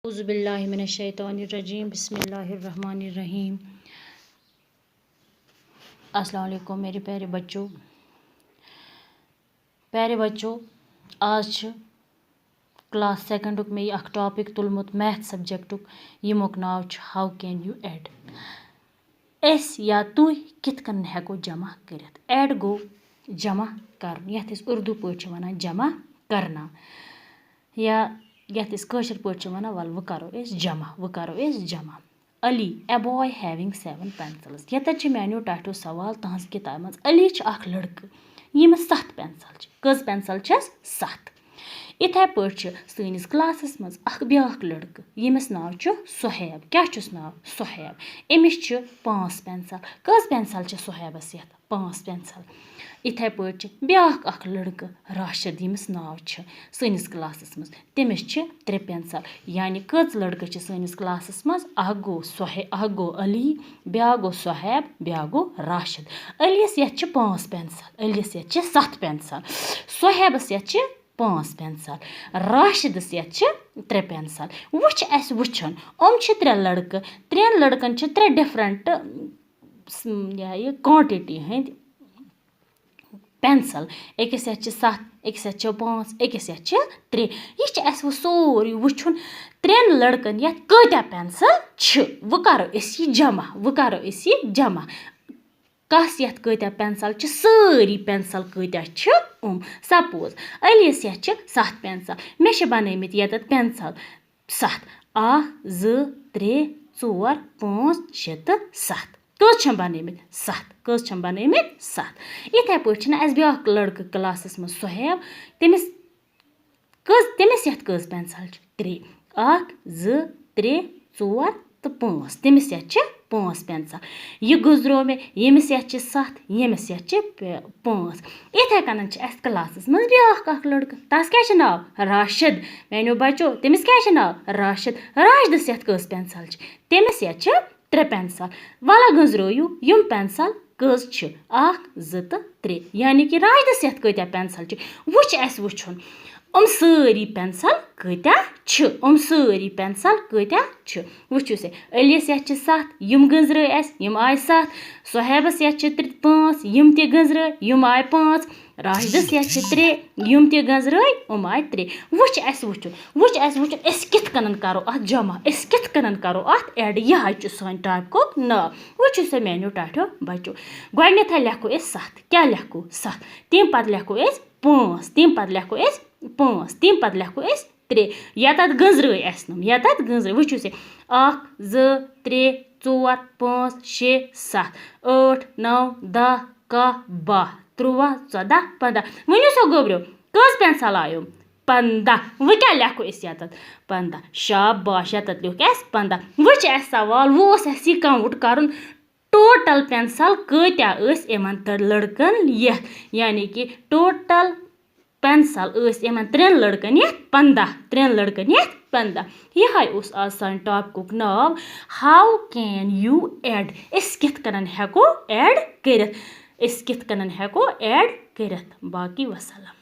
औज़ुबिल्लाहिमिनश्शैतानिर्रजीम बिस्मिल्लाहिर्रहमानिर्रहीम। अस्सलाम वालेकुम मेरे प्यारे बच्चों आज क्लास सेकंडुक मे अख टॉपिक तुलमुत मैथ सब्जेक्टुक यमुक नाव हाउ कैन यू एड। एस या तुह कित कन हेको जमा करित। एड गो जमा कर यथ उर्दू पॉइंट वनान जमा करना या यथ कशर पॉइंट वनान वल वो करो इस जमा। Ali a boy having 7 pencils. यत मानो टाटो सवाल तहज किताब मज अली अख लड़कि यमस 7 पेंसिल कज पेंसिल 7। इथे पे सैनिस क्लासस मज अख ब्याख लड़कि यमस नाव सुहैब। क्या नाव सुहैब। अमिस 5 पेंसिल कज पेंसिल सुहैबस यथ 5 पेंसिल। इथे पे ब्याख अख लड़कि राशिद यमस नाव सैनिस क्लासस मज तमिस 3 पेंसिल। यानी कज लड़कि सैनिस क्लासस मज अख गो अली ब्याख गो सुहैब ब्याख गो राशिद। अलियस यथ 5 पेंसिल अलियस यथ 7 पेंसिल सुहैबस यथ 5 पेंसिल राशिदस यथ 3 पेंसिल। वुच अस वुचन हम 3 लड़कि 3 लड़कन 3 डिफरेंट क्वांटिटी हंद पेंसिल। अकिस यथ 7 अकिस यथ 5 अकिस यथ 3। यह वो सोरी वुचन 3 लड़कन यथ कत्या पेंसिल वो करो इस जमा कस यथ कत्या पेंसिल सारी पेंसिल कत्या सपोज अलियस यथ 7 पेंसिल मे बनमित यत पेंसिल 7 1 2 3 4 5 6 तो 7 कज बनमित 7 कज बनमित 7। इथे पे अस ब्याख लड़कि क्लासस मज सुहैब तमिस यथ कज पेंसिल 3 1 2 3 4 तो 5 तमिस यथ 5 पेंसिल। यह गुजरो मे यमस यथ 7 यमस यथ 5। इथे कन अस क्लासस मज ब्याख अख लड़कि तस क्या नाव राशिद। मैनो बच्चो तमिस क्या नाव राशिद। राशिदस यथ कज पेंसिल तमिस यथ 3 पेंसिल। वला गुजरो यम पेंसिल कज 1 2 तो 3। यानी कि राशिदस यथ कत्या पेंसिल वुच अस वुचन सारी पेंसिल कत्या वुचु से अलियस यथ 7 यम गंजर यम आय 7 सुहैबस यथ 5 यम ते गंजर यम आय 5 राशिदस यथ 3 यम ते गंजर यम आय 3। वुच अस वुचन अस कित कन करो अथ जमा अस कित कन करो अथ एड। यह सान टॉपिक नाव। वुचु से मैनो टाटो बच्चो गोडनेथ लेखो 7 क्या लेखो 7 तम पत लेखो 5 तम पत लेखो 5 तम पत लेखो 3 यत गंजर वुचु से 1 2 3 4 5 6 7 8 9 10 11 12 13 14 15 वनु सो गोब्रो कज पेंसिल आयो 15। वो क्या लेखो यत 15 शाबाश यत लिख 15। वुच सवाल वो यह काउंट कर टोटल पेंसिल कत्या यमन लड़कन यथ। यानी कि टोटल पेंसिल यमन 3 लड़कन यथ 15 3 लड़कन यथ 15। यह आज सान टॉपिक नाव हाउ कैन यू एड। अस कित कन हेको एड करित बाकी वसलम।